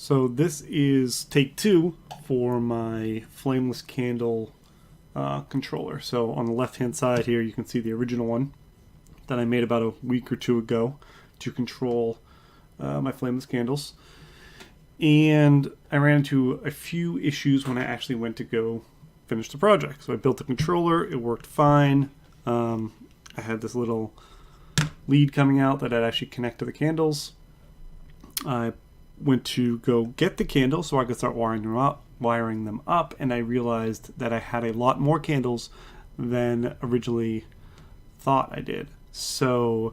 So this is take 2 for my flameless candle controller. So on the left hand side here you can see the original one that I made about a week or two ago to control my flameless candles. And I ran into a few issues when I actually went to go finish the project. So I built the controller, it worked fine. I had this little lead coming out that I'd actually connect to the candles. I went to go get the candles so I could start wiring them up, and I realized that I had a lot more candles than originally thought I did. So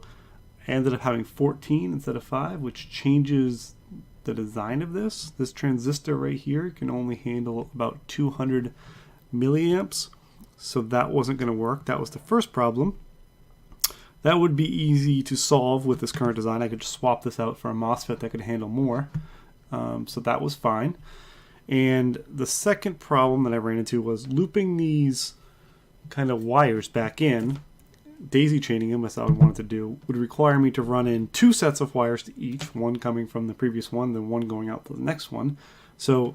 I ended up having 14 instead of 5, which changes the design of this. This transistor right here can only handle about 200 milliamps, so that wasn't going to work. That was the first problem. That would be easy to solve with this current design. I could just swap this out for a MOSFET that could handle more. So that was fine. And the second problem that I ran into was looping these kind of wires back in, daisy chaining them as I wanted to do, would require me to run in 2 sets of wires to each, one coming from the previous one, then one going out to the next one. So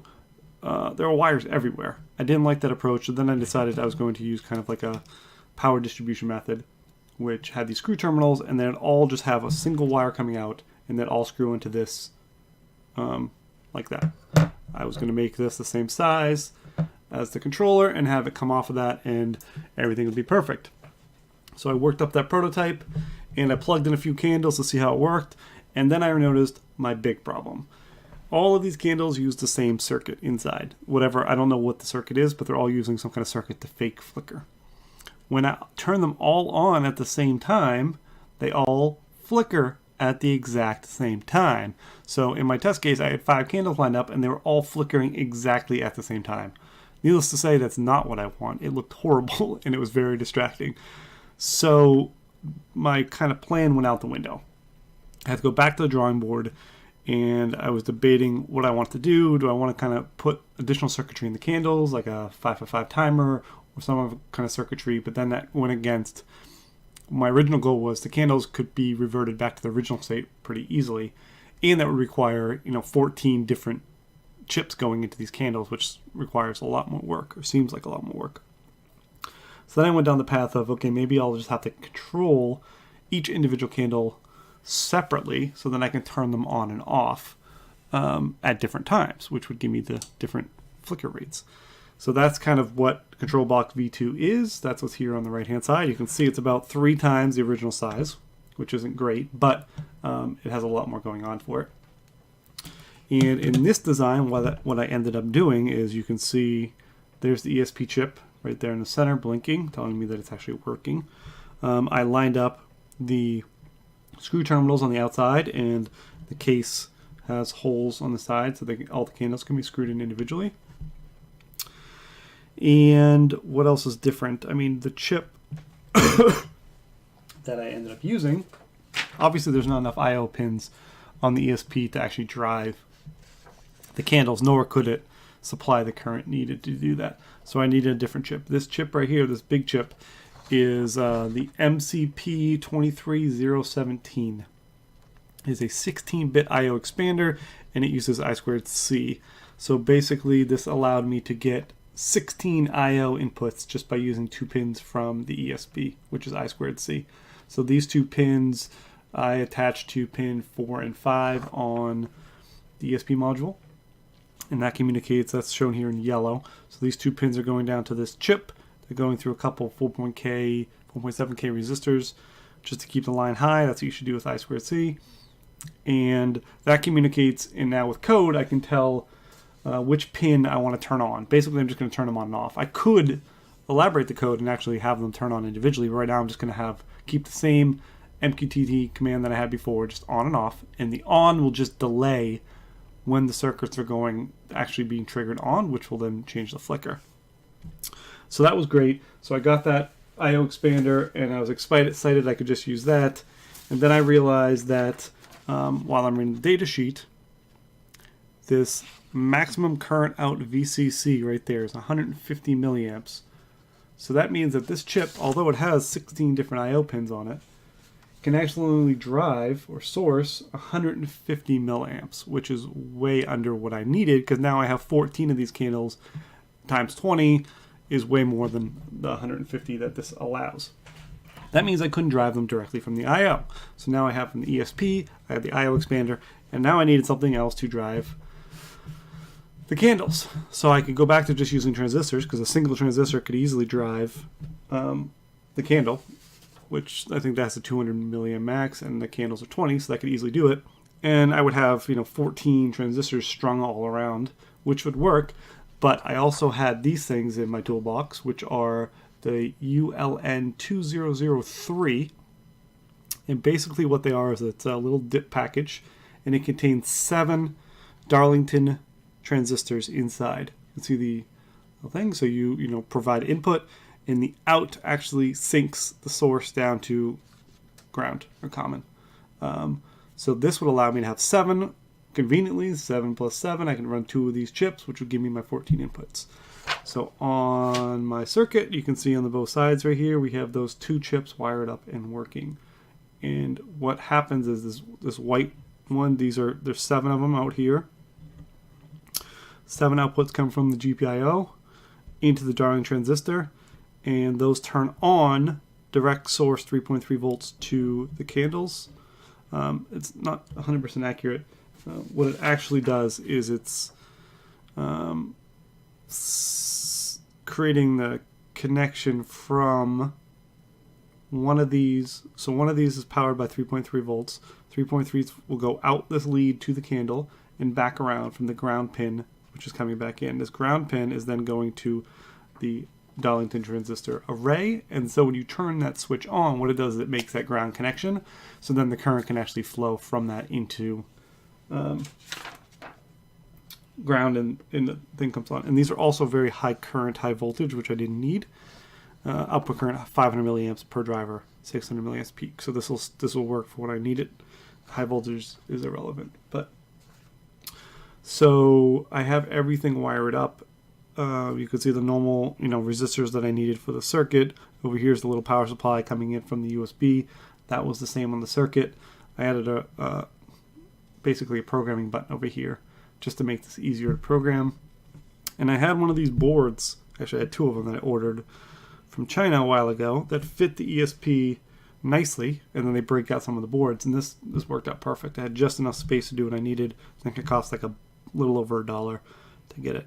there are wires everywhere. I didn't like that approach, so then I decided I was going to use kind of like a power distribution method, which had these screw terminals, and then it'd all just have a single wire coming out, and then all screw into this like that. I was going to make this the same size as the controller and have it come off of that, and everything would be perfect. So I worked up that prototype, and I plugged in a few candles to see how it worked, and then I noticed my big problem. All of these candles use the same circuit inside. Whatever, I don't know what the circuit is, but they're all using some kind of circuit to fake flicker. When I turn them all on at the same time, they all flicker at the exact same time. So in my test case, I had 5 candles lined up and they were all flickering exactly at the same time. Needless to say, that's not what I want. It looked horrible and it was very distracting. So my kind of plan went out the window. I had to go back to the drawing board, and I was debating what I want to do. Do I want to kind of put additional circuitry in the candles, like a 5x5 timer or some kind of circuitry? But then that went against my original goal. Was the candles could be reverted back to the original state pretty easily, and that would require 14 different chips going into these candles, which requires a lot more work, or seems like a lot more work. So then I went down the path of, okay, maybe I'll just have to control each individual candle separately, so then I can turn them on and off at different times, which would give me the different flicker rates. So that's kind of what Control Block V2 is. That's what's here on the right hand side. You can see it's about 3 times the original size, which isn't great, but it has a lot more going on for it. And in this design, what I ended up doing is, you can see there's the ESP chip right there in the center blinking, telling me that it's actually working. I lined up the screw terminals on the outside, and the case has holes on the side so all the candles can be screwed in individually. And what else is different? I mean, the chip that I ended up using, obviously there's not enough IO pins on the ESP to actually drive the candles, nor could it supply the current needed to do that. So I needed a different chip. This chip right here, this big chip, is the MCP23017. It is a 16-bit IO expander, and it uses I2C. So basically this allowed me to get 16 IO inputs just by using 2 pins from the ESP, which is I2C. So these 2 pins I attached to pin 4 and 5 on the ESP module, and that communicates. That's shown here in yellow. So these 2 pins are going down to this chip. They're going through a couple 4.7K resistors just to keep the line high. That's what you should do with I2C. And that communicates, and now with code I can tell which pin I want to turn on. Basically I'm just going to turn them on and off. I could elaborate the code and actually have them turn on individually, but right now I'm just going to keep the same MQTT command that I had before, just on and off, and the on will just delay when the circuits are actually being triggered on, which will then change the flicker. So that was great. So I got that IO expander, and I was excited I could just use that. And then I realized that while I'm in the data sheet, this maximum current out VCC right there is 150 milliamps. So that means that this chip, although it has 16 different IO pins on it, can actually drive or source 150 milliamps, which is way under what I needed, because now I have 14 of these candles times 20 is way more than the 150 that this allows. That means I couldn't drive them directly from the IO. So now I have an ESP, I have the IO expander, and now I needed something else to drive the candles. So I could go back to just using transistors, because a single transistor could easily drive the candle, which I think that's a 200 milliamp max, and the candles are 20, so that could easily do it. And I would have 14 transistors strung all around, which would work. But I also had these things in my toolbox, which are the ULN2003. And basically what they are is it's a little dip package, and it contains 7 Darlington transistors inside. You can see the thing. So you provide input, and the out actually syncs the source down to ground or common. So this would allow me to have 7. Conveniently, 7 plus 7, I can run 2 of these chips, which would give me my 14 inputs. So on my circuit, you can see on the both sides right here, we have those 2 chips wired up and working. And what happens is this white one, there's 7 of them out here. 7 outputs come from the GPIO into the Darling transistor, and those turn on direct source 3.3 volts to the candles. It's not 100% accurate. What it actually does is it's creating the connection from one of these. So one of these is powered by 3.3 volts. 3.3 will go out this lead to the candle and back around from the ground pin, which is coming back in. This ground pin is then going to the Darlington transistor array, and so when you turn that switch on, what it does is it makes that ground connection, so then the current can actually flow from that into ground, and the thing comes on. And these are also very high current, high voltage, which I didn't need. Output current 500 milliamps per driver, 600 milliamps peak. So this will work for what I need it. High voltage is irrelevant. But so I have everything wired up. You can see the normal resistors that I needed for the circuit. Over here is the little power supply coming in from the USB. That was the same on the circuit. I added basically a programming button over here just to make this easier to program. And I had one of these boards, actually I had 2 of them that I ordered from China a while ago that fit the ESP nicely, and then they break out some of the boards, and this worked out perfect. I had just enough space to do what I needed. I think it cost like a little over $1 to get it.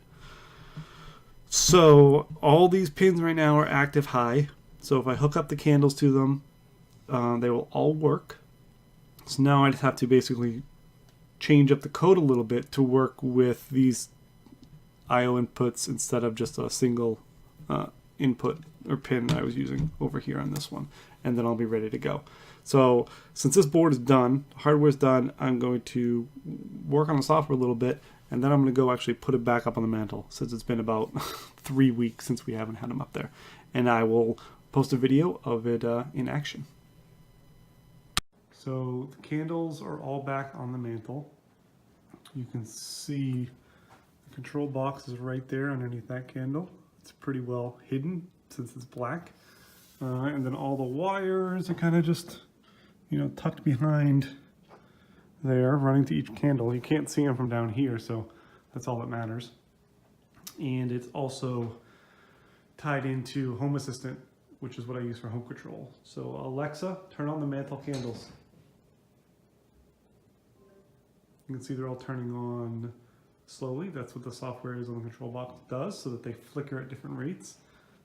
So all these pins right now are active high, so if I hook up the candles to them, they will all work. So now I just have to basically change up the code a little bit to work with these IO inputs instead of just a single input or pin that I was using over here on this one, and then I'll be ready to go. So since this board is done, hardware is done, I'm going to work on the software a little bit, and then I'm going to go actually put it back up on the mantle, since it's been about 3 weeks since we haven't had them up there. And I will post a video of it in action. So the candles are all back on the mantle. You can see the control box is right there underneath that candle. It's pretty well hidden since it's black. And then all the wires are kind of just, tucked behind there, running to each candle. You can't see them from down here, so that's all that matters. And it's also tied into Home Assistant, which is what I use for home control. So Alexa, turn on the mantle candles. You can see they're all turning on slowly. That's what the software is on the control box does, so that they flicker at different rates.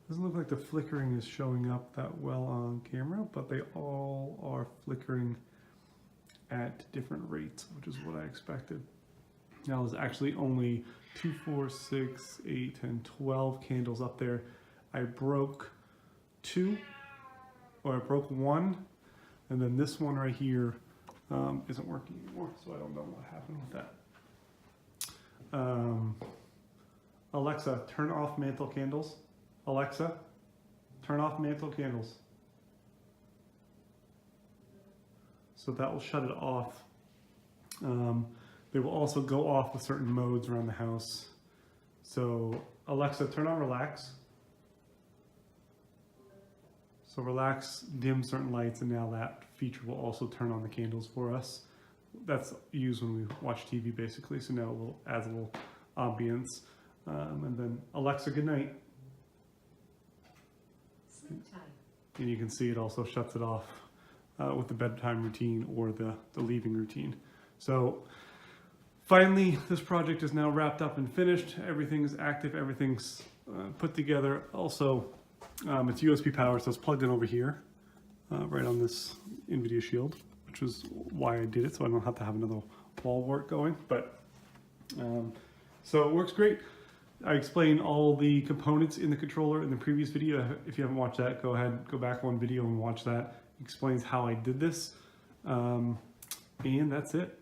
Doesn't look like the flickering is showing up that well on camera, but they all are flickering at different rates, which is what I expected. Now there's actually only 2, 4, 6, 8, 10, 12 candles up there. I broke 2, or I broke 1, and then this one right here isn't working anymore, so I don't know what happened with that. Alexa, turn off mantle candles. Alexa, turn off mantle candles. So that will shut it off. They will also go off with certain modes around the house. So Alexa, turn on relax. So relax, dim certain lights, and now that feature will also turn on the candles for us. That's used when we watch TV basically, so now it will add a little ambience. And then Alexa, good night. Sleep tight. And you can see it also shuts it off with the bedtime routine or the leaving routine. So finally, this project is now wrapped up and finished. Everything's active, everything's put together. Also, it's USB power, so it's plugged in over here, right on this NVIDIA Shield, which is why I did it, so I don't have to have another wall wart going. But so it works great. I explained all the components in the controller in the previous video. If you haven't watched that, go ahead, go back one video and watch that. It explains how I did this. And that's it.